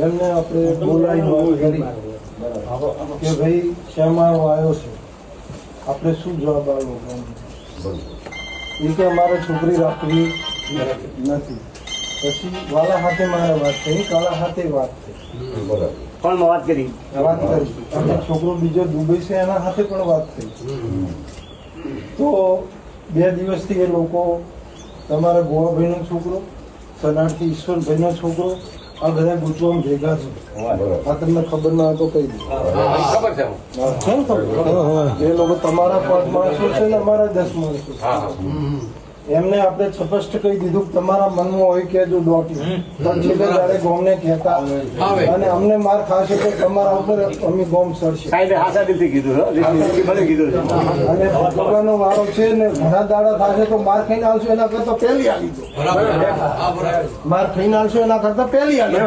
એમને આપણે બોલાવી વાત કરી કે ભાઈ શ્યામાળો આવ્યો છે, આપણે શું જવાબ આવ્યો? એ કે અમારે છોકરી રાખવી નથી. પછી વાલા હાથે મારે વાત થઈ, કાલા હાથે વાત થઈ. કોણ વાત કરી? અને છોકરો બીજો દુબઈ છે એના હાથે પણ વાત થઈ. તો 2 દિવસથી એ લોકો તમારા ગોવાભાઈ નો છોકરો, સનાથી ઈશ્વરભાઈ નો છોકરો, આ બધા ગૂંચવામાં ભેગા છે. આ તમને ખબર ના તો કહી દઉં. કેમ ખબર? એ લોકો તમારા 5 માણસો છે ને અમારા 10 માણસો છે. એમને આપણે સ્પષ્ટ કહી દીધું કે તમારા મનમાં હોય કે જો ગોમને કહેતા અને અમને માર ખાશે તો તમારા ઉપર અમે ગોમ સડશે. અને ભગવાનનો વારો છે ને ઘણા દાડા થશે તો માર ખાઈને આવશો એના કરતા પહેલી આવી દો. માર ખાઈને આવશો એના કરતા પહેલી આવી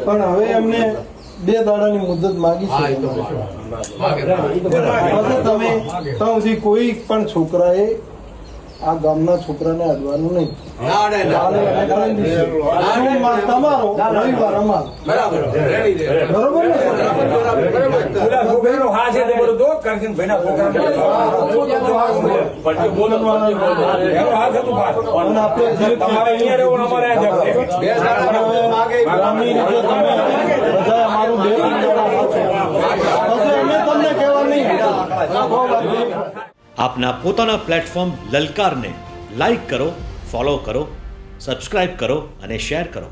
પણ હવે એમને 2 દાડાની મુદત માગી છે. તમે સુધી કોઈ પણ છોકરાએ આ ગામના છોકરાને અડવાનું નહીં. તમારો રવિવાર અમારો બરોબર ને? તમને કહેવા નહીં. આપના પોતાના પ્લેટફોર્મ લલકારને લાઈક કરો, ફોલો કરો, સબસ્ક્રાઇબ કરો અને શેર કરો.